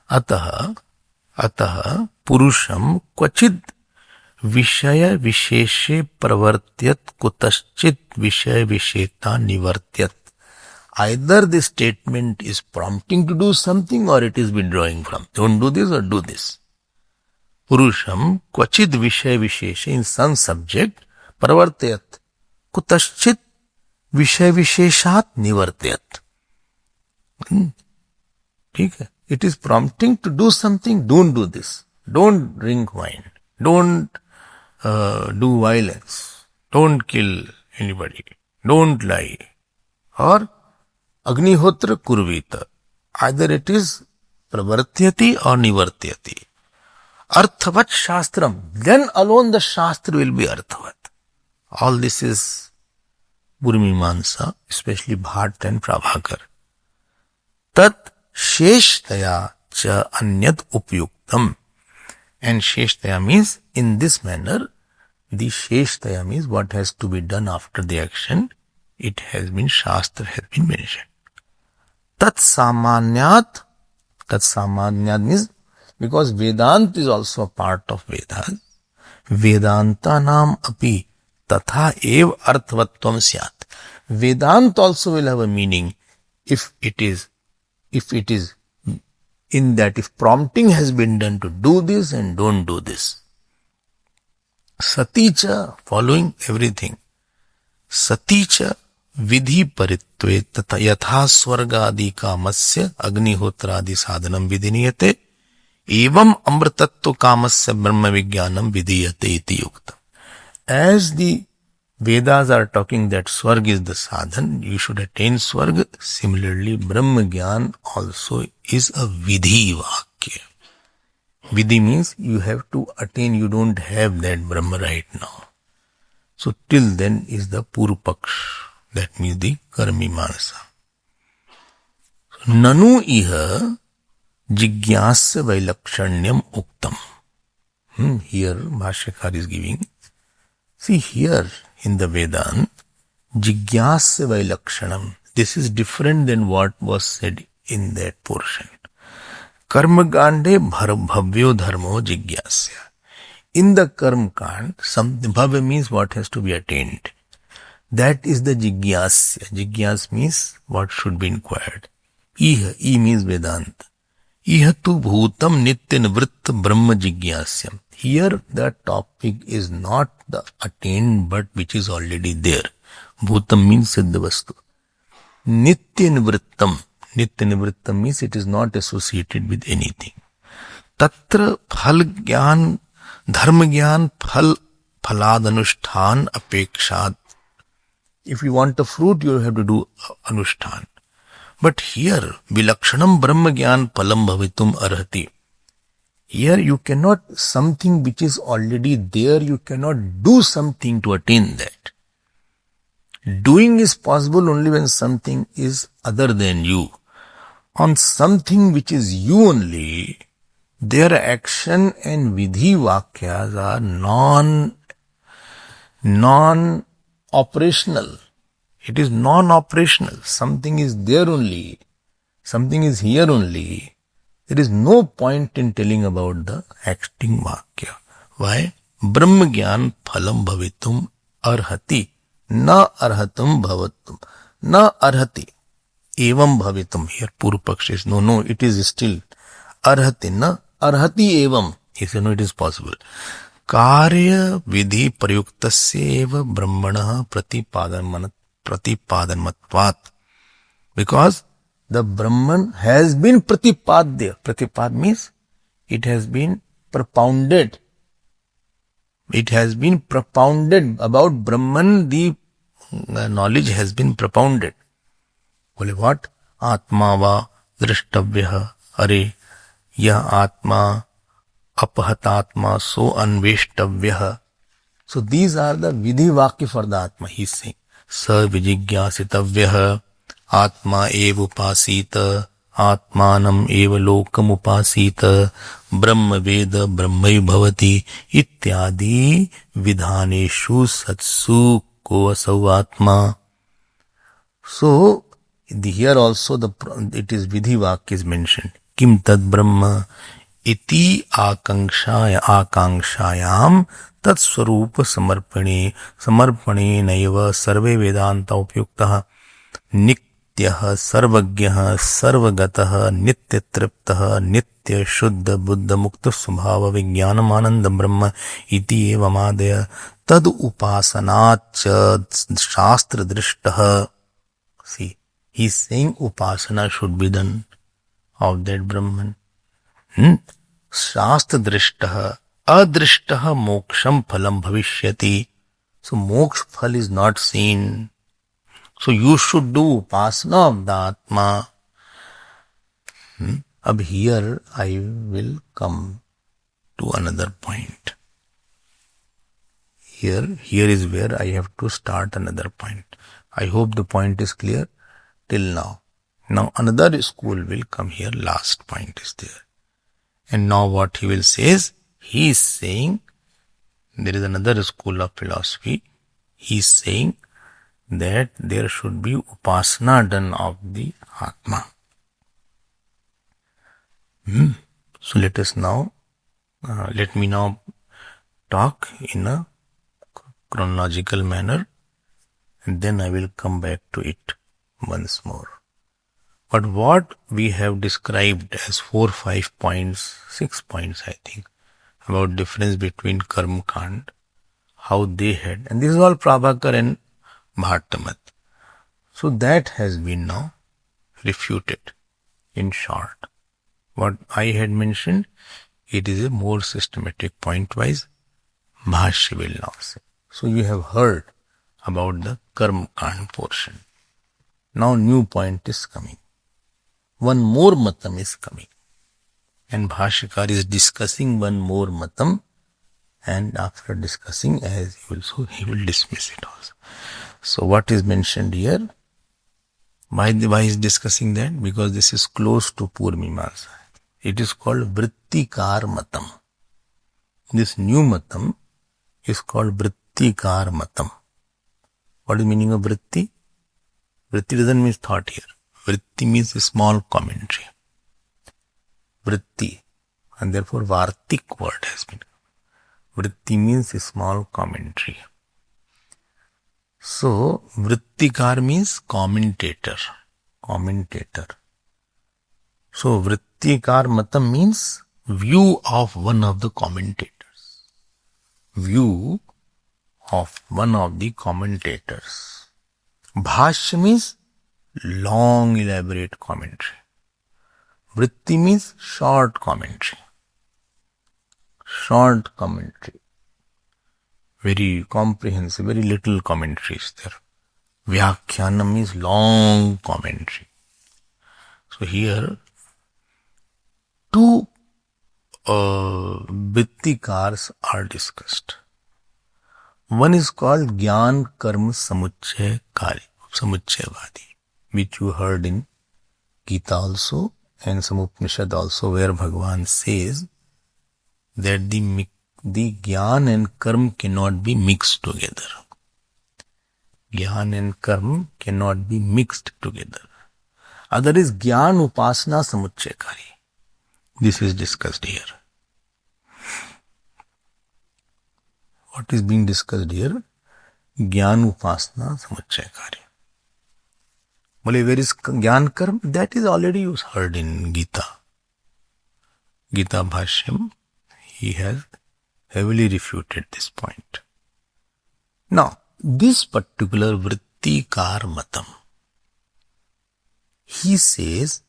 Ataha purusham kvachid vishaya visheshe pravartyat kutaschit vishaya visheta nivartyat. Either the statement is prompting to do something or it is withdrawing from. Don't do this or do this. Purusham kvachid vishaya visheshe, in some subject, pravartyat kutaschit vishaya visheshat nivartyat. It is prompting to do something. Don't do this. Don't drink wine. Don't do violence. Don't kill anybody. Don't lie. Or Agnihotra kurvita. Either it is pravartyati or nivartyati. Arthavat shastram. Then alone the shastra will be arthavat. All this is Purvamimamsa, especially Bhatt and Prabhakar. Tat sheshtaya cha anyat upyuktam. And sheshtaya means in this manner. The sheshtaya means what has to be done after the action. It has been, Shastra has been mentioned. Tat samanyat means because Vedanta is also a part of Vedas. Vedanta nam api tatha ev arthavatvam syat. Vedanta also will have a meaning if it is in that if prompting has been done to do this and don't do this. Saticha, following everything. Saticha vidhi paritve tata yatha swargadi kamasya agnihotradi sadhanam vidiniyate evam amrtatva kamasya brahma vijnanam vidiyate iti yukta. As the Vedas are talking that Swarg is the sadhan, you should attain Swarg. Similarly, Brahma Gyan also is a Vidhi Vakya. Vidhi means you have to attain, you don't have that Brahma right now. So till then is the Purupaksh, that means the Karmimamsa. So, Nanu iha jigyasya vailakshanyam uktam. Here Bhashyakar is giving. See here in the Vedanta, jigyasya vailakshanam. This is different than what was said in that portion. Karmagande bhavyo dharmo jigyasya. In the Karma Kand, bhavya means what has to be attained. That is the jigyasya. Jigyas means what should be inquired. Iha, I means Vedanta. Iha tu bhutam nitya nivritta brahma jigyasyam. Here the topic is not the attained but which is already there. Bhutam means siddhavastu. Nitya nivrittam. Nitya nivrittam means it is not associated with anything. Tatra phal gyan, dharma gyan phal phalad anushtan apekshad. If you want a fruit, you have to do anushtan. But here, vilakshanam brahma gyan palam bhavitum arhati. Here you cannot, something which is already there, you cannot do something to attain that. Doing is possible only when something is other than you. On something which is you only, their action and vidhi vakyas are non-operational. It is non-operational. Something is there only. Something is here only. There is no point in telling about the acting vakya. Why? Brahma gyan phalam bhavitum arhati. Na arhatum bhavatum. Na arhati. Evam bhavitum. Here Purupaksh is no, it is still arhati. Na arhati evam. He said, no, it is possible. Karya vidhi prayuktasya eva brahmana pratipadanmatvat. Because the Brahman has been pratipadya. Pratipad means it has been propounded. It has been propounded about Brahman. The knowledge has been propounded. बोले what? आत्मा वा द्रष्टव्यः, अरे यह आत्मा अपहतात्मा सो अन्वेष्टव्यः. So these are the vidhi vakya for the atma. He is saying स विजिज्ञासितव्यः, आत्मा एव उपासीत, आत्मानम् एव लोकम् उपासीत, ब्रह्म वेद ब्रह्मैव भवति इत्यादि विधानेषु सत्सु को असौ आत्मा. So here also it is vidhi vakya is mentioned. Kim tad brahma इति आकांक्षायाम तत्स्वरूप समर्पणे नैव सर्वे वेदांत उपयुक्तः नित्यः सर्वज्ञः सर्वगतः नित्य तृप्तः नित्य शुद्ध बुद्ध मुक्त स्वभाव विज्ञानम आनंद ब्रह्म इति एवमादय तद उपासनाच्च शास्त्र दृष्टः. See, he is saying upasana should be done of that Brahman. शास्त्र दृष्टः अदृष्टः मोक्षम फलम भविष्यति. So moksha phal is not seen. So you should do upasana of the Atma. Ab here I will come to another point. Here is where I have to start another point. I hope the point is clear till now. Now another school will come here. Last point is there. And now what he will say is, he is saying, there is another school of philosophy. He is saying that there should be upasana done of the Atma. So let me now talk in a chronological manner, and then I will come back to it once more. But what we have described as 4, 5 points, 6 points I think, about difference between Karma Kand, how they had, and this is all Prabhakar and Bhartamat. So that has been now refuted in short. What I had mentioned, it is a more systematic point-wise, Bhashya will now say. So you have heard about the Karma Kand portion. Now new point is coming. One more matam is coming. And Bhashyakar is discussing one more matam, and after discussing, as he will dismiss it also. So what is mentioned here? Why is discussing that? Because this is close to Purvamimamsa. It is called Vrittikar Matam. This new matam is called Vrittikar Matam. What is the meaning of Vritti? Vritti doesn't mean thought here. Vritti means a small commentary. Vritti. And therefore Vartik word has been. Vritti means a small commentary. So, Vrittikar means commentator. Commentator. So, Vrittikar Matam means view of one of the commentators. View of one of the commentators. Bhashya means long elaborate commentary. Vritti means short commentary. Short commentary. Very comprehensive, very little commentary is there. Vyakhyanam means long commentary. So here, two Vrittikars are discussed. One is called Gyan Karma Samuchayakari, Samuchayavadi, which you heard in Gita also and some Upanishad also, where Bhagavan says that the Gyan and Karma cannot be mixed together. Gyan and Karma cannot be mixed together. Other is Gyan Upasana Samuchayakari. This is discussed here. What is being discussed here? Gyan Upasana Samuchayakari. Well, where is Gyan Karma? That is already you heard in Gita. Gita Bhashyam, he has heavily refuted this point. Now, this particular Vrittikar Matam, he says,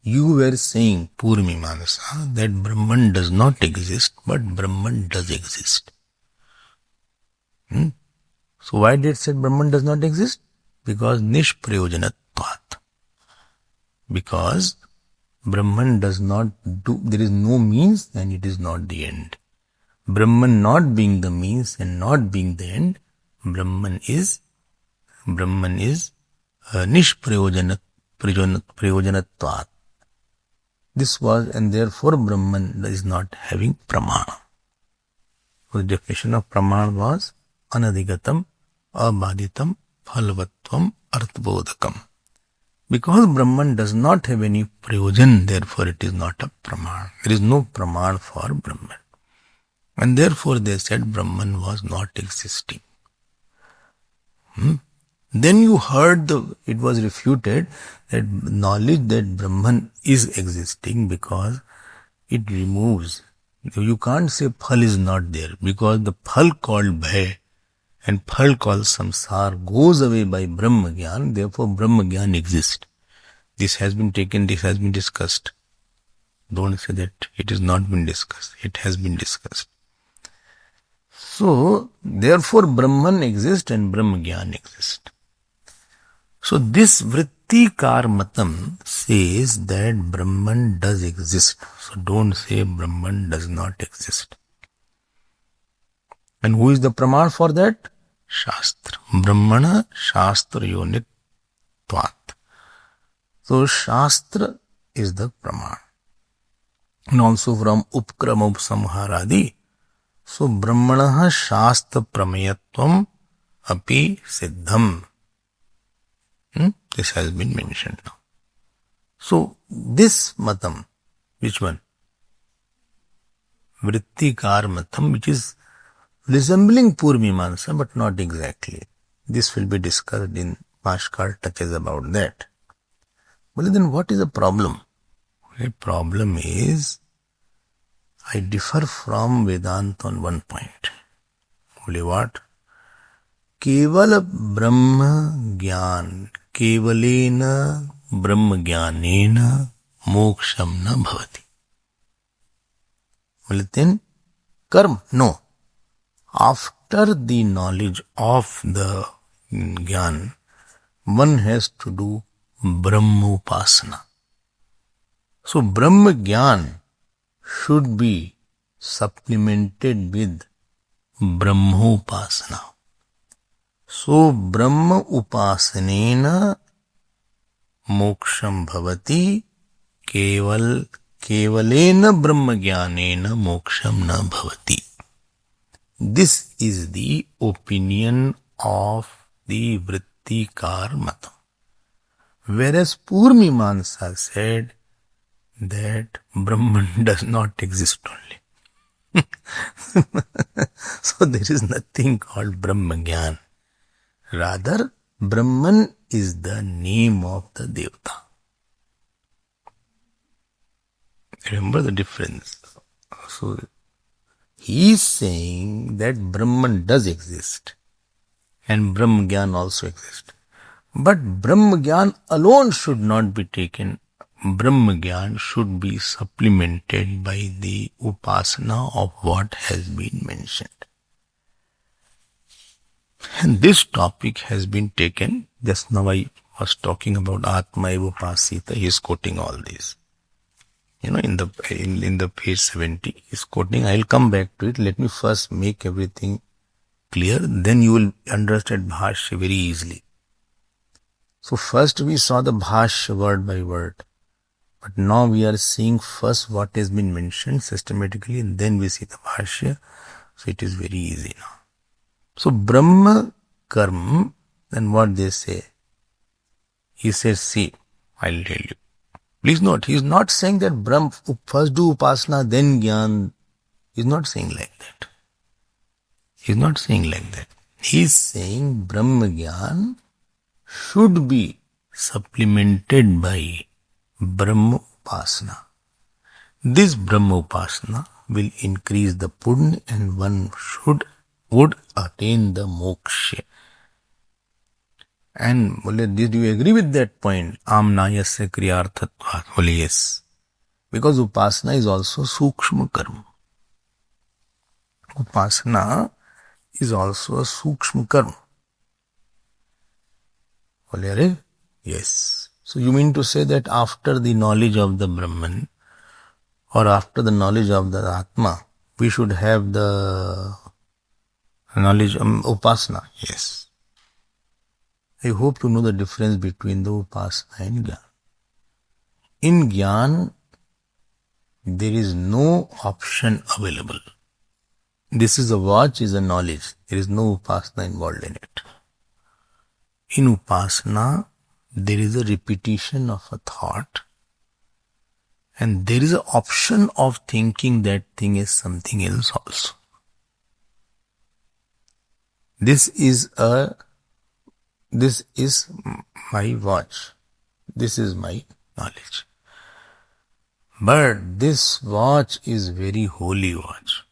you were saying, Purvamimamsa, that Brahman does not exist, but Brahman does exist. So why did it say Brahman does not exist? Because nishprayojanatvat. Because Brahman does not do, there is no means and it is not the end. Brahman not being the means and not being the end, Brahman is nishprayojanatvat. This was, and therefore Brahman is not having pramana. So the definition of pramana was anadhigatam, abaditam, phalvatvam, arthbodhakam. Because Brahman does not have any prayojan, therefore it is not a praman. There is no praman for Brahman. And therefore they said Brahman was not existing. Then you heard it was refuted that knowledge that Brahman is existing because it removes. You can't say phal is not there because the phal called bhay and phal called samsar goes away by Brahma Gyan, therefore Brahma Gyan exists. This has been taken, this has been discussed. Don't say that it has not been discussed. It has been discussed. So, therefore Brahman exists and Brahma Gyan exists. So this Vrittikar Matam says that Brahman does exist. So don't say Brahman does not exist. And who is the praman for that? Shastra. Brahmana Shastra Yonit Tvat. So Shastra is the praman. And also from Upkrama Upsamharadi. So Brahmana Shastra Pramayatvam Api Siddham. This has been mentioned now. So this matam, which one? Vrittikar matam, which is resembling Purvamimamsa but not exactly. This will be discussed in Bhaskar touches about that. Well, then what is the problem? The problem is I differ from Vedanta on one point. Only what? Keval Brahma Gyan, Kevalena Brahma Gyanena Moksham na bhavati. Well, then, karma, no. After the knowledge of the Gyan, one has to do Brahma Upasana. So, Brahma Gyan should be supplemented with Brahma Upasana. So, Brahma Upasanena Moksham Bhavati Kevalena Brahma Gyanena Moksham na Bhavati. This is the opinion of the Vrittikar Matam. Whereas Purvamimamsa said that Brahman does not exist only. So there is nothing called Brahma Gyan. Rather, Brahman is the name of the Devata. Remember the difference. So, he is saying that Brahman does exist and Brahma Gyan also exists. But Brahma Gyan alone should not be taken. Brahma Gyan should be supplemented by the upasana of what has been mentioned. And this topic has been taken, just now I was talking about Atma Eva Upasita, he is quoting all this. In the page 70, he is quoting, I will come back to it, let me first make everything clear, then you will understand Bhashya very easily. So first we saw the Bhashya word by word, but now we are seeing first what has been mentioned systematically and then we see the Bhashya, so it is very easy now. So Brahma Karma, then what they say? He says, see, I'll tell you. Please note, he is not saying that Brahma, first do Upasana, then Gyan. He is not saying like that. He is not saying like that. He is saying Brahma Gyan should be supplemented by Brahma Upasana. This Brahma Upasana will increase the punya and one would attain the moksha. And did you agree with that point? Amnayasya kriyarthatvat. Yes. Because upasana is also sukshma karma. Upasana is also a sukshma karma. बोले अरे yes. So you mean to say that after the knowledge of the Brahman or after the knowledge of the Atma, we should have the knowledge Upasana? Yes. I hope you know the difference between the Upasana and Gyan. In Gyan, there is no option available. This is a watch, is a knowledge. There is no Upasana involved in it. In Upasana, there is a repetition of a thought, and there is an option of thinking that thing is something else also. This is my watch. This is my knowledge. But this watch is very holy watch,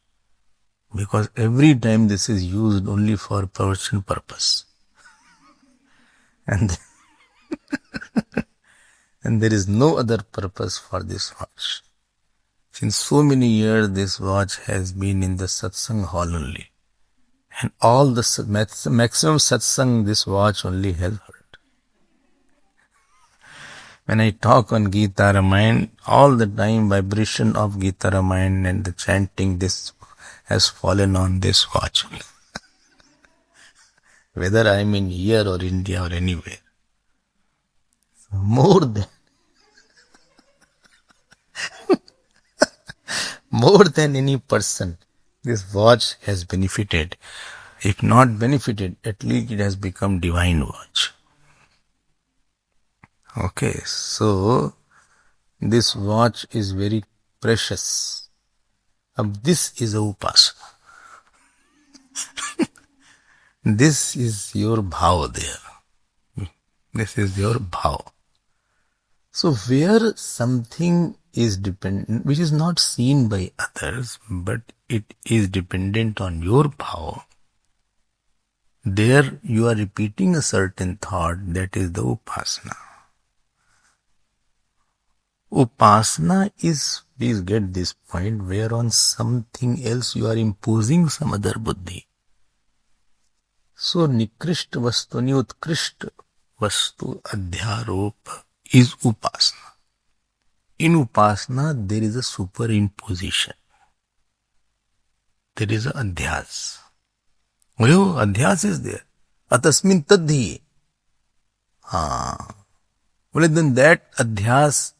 because every time this is used only for personal purpose. And and there is no other purpose for this watch. Since so many years, this watch has been in the satsang hall only. And all the maximum satsang this watch only has heard. When I talk on Gita Ramayana, all the time vibration of Gita Ramayana and the chanting this has fallen on this watch only. Whether I am in here or India or anywhere. More than any person, this watch has benefited. If not benefited, at least it has become divine watch. Okay, so this watch is very precious. This is a upasana. This is your bhav there. This is your bhav. So where something is dependent, which is not seen by others, but it is dependent on your bhav, there you are repeating a certain thought, that is the upasana. Upasana is, please get this point, where on something else you are imposing some other buddhi. So Nikrishta Vastuni Utkrishta Vastu Adhyaropa is Upasana. In Upasana, there is a superimposition. There is a Adhyas. Oh, Adhyas is there. Atasmin Tadhi. Well, then that Adhyas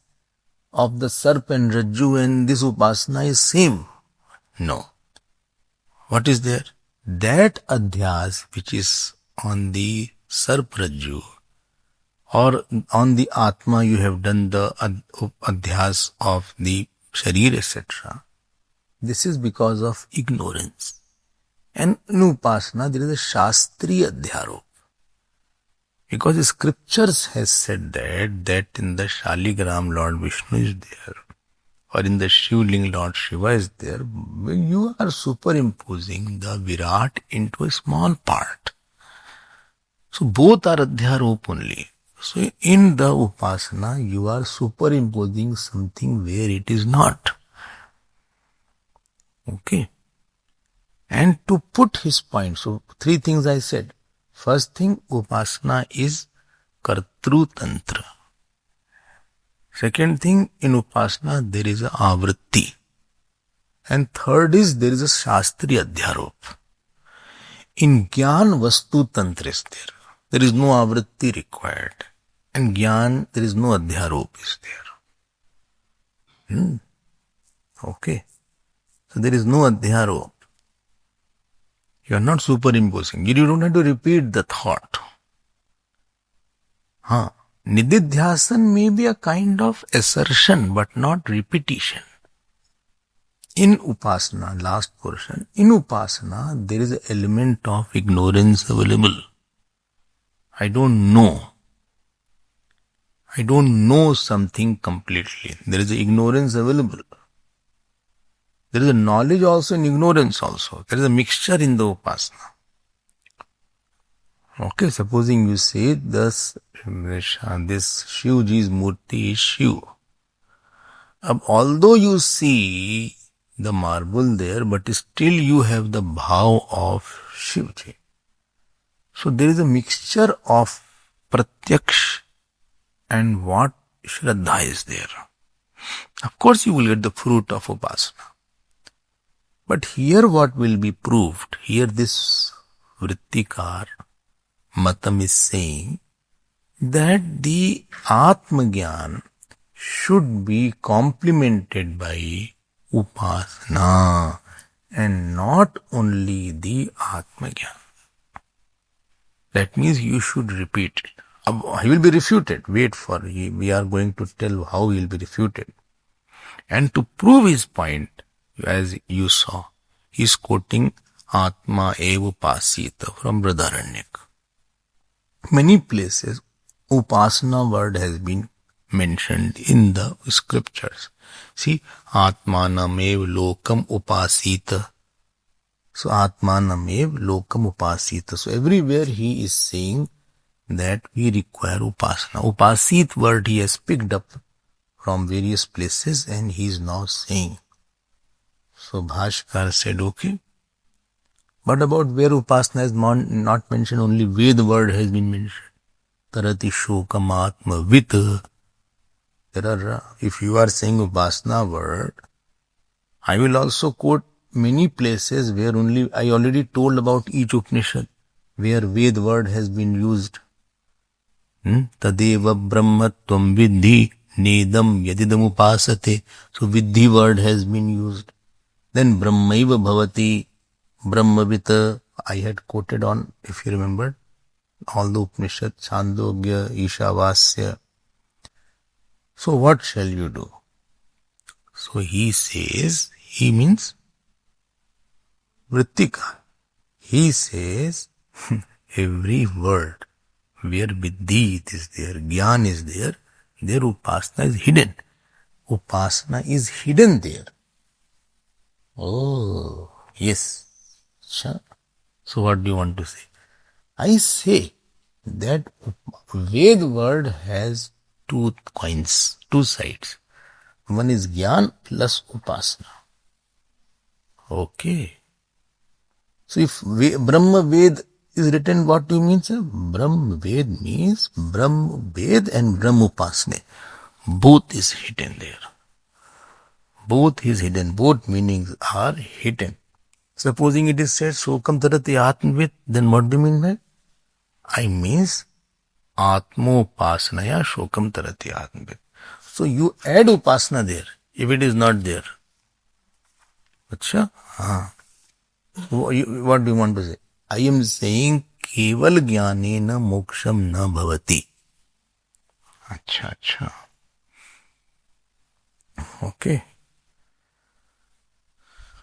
of the Sarp and Rajju and this Upasana is same. No. What is there? That Adhyas which is on the Sarp Rajju or on the Atma, you have done the Adhyas of the Sharir, etc. This is because of ignorance. And in Upasana, there is a Shastri Adhyarop. Because the scriptures has said that in the Shaligram Lord Vishnu is there, or in the Shivling Lord Shiva is there, you are superimposing the Virat into a small part. So both are Adhyarop only. So in the Upasana, you are superimposing something where it is not. Okay. And to put his point, so three things I said. First thing, Upasana is Kartru Tantra. Second thing, in Upasana there is a Avritti. And third is there is a Shastri Adhyarop. In Gyan, Vastu Tantra is there. There is no Avritti required. In Gyan, there is no Adhyarop is there. Okay. So there is no Adhyarop. You are not superimposing. You don't have to repeat the thought. Nididhyasan may be a kind of assertion, but not repetition. In Upasana, last portion, in Upasana, there is an element of ignorance available. I don't know. I don't know something completely. There is ignorance available. There is a knowledge also and ignorance also. There is a mixture in the Upasana. Okay, supposing you say this Shivji's Murti is Shiv. Although you see the marble there, but still you have the bhav of Shivji. So there is a mixture of pratyaksh and what Shraddha is there. Of course you will get the fruit of Upasana. But here what will be proved, here this Vrittikar Matam is saying that the Atma Gyan should be complemented by Upasana and not only the Atma Gyan. That means you should repeat it. He will be refuted. Wait for it. We are going to tell how he will be refuted. And to prove his point, as you saw, he is quoting Atma eva pasita from Brihadaranyaka. Many places, Upasana word has been mentioned in the scriptures. See, Atmanam eva lokam upasita. So, Atmanam eva lokam upasita. So, everywhere he is saying that we require Upasana. Upasit word he has picked up from various places and he is now saying. So Bhashkar said, okay. But about where Upasana is not mentioned, only Ved word has been mentioned. Tarati shokam atma vit. There are, if you are saying Upasana word, I will also quote many places where only, I already told about each Upanishad, where Ved word has been used. Tadeva brahmatvam vidhi nedam yadidam upasate. So vidhi word has been used. Then brahmaiva bhavati, brahmavita, I had quoted on, if you remember, all the Upanishad, Chandogya, Ishavasya. So what shall you do? So he says, he means Vrittikar. He says, every word where Vidhi is there, Gyan is there Upasana is hidden. Upasana is hidden there. Oh, yes. Sure. So what do you want to say? I say that Ved word has two coins, two sides. One is Gyan plus Upasana. Okay. So if Brahma Ved is written, what do you mean, sir? Brahma Ved means Brahma Ved and Brahma Upasana. Both is hidden there. Both is hidden. Both meanings are hidden. Supposing it is said, Shokam Tarati Atmavid, then what do you mean by? I means Atmo Upasanaya Shokam Tarati Atmavid. So you add Upasana there, if it is not there. Achha? What do you want to say? I am saying Keval Jnanena Moksham na bhavati. Achha. Okay.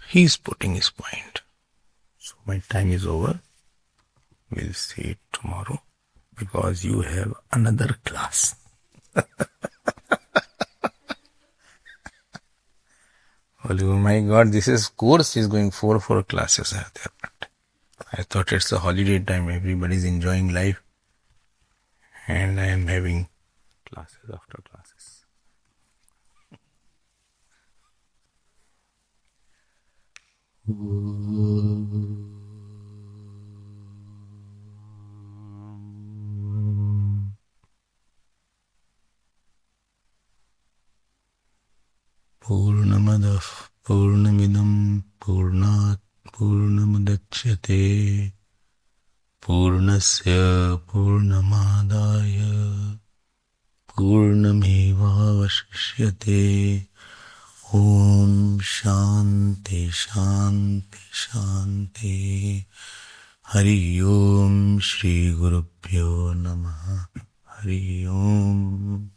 He is putting his point. So my time is over. We'll see it tomorrow because you have another class. Oh my God, this is course is going 4 classes are there. But I thought it's a holiday time. Everybody is enjoying life. And I am having classes after classes. Purnamadav Purnamidam Purnat Purnamadachyate Purnasya Purnamadaya Purnamevavashishyate. Om Shanti Shanti Shanti. Hari Om Shri Gurubhyo Namaha. Hari Om.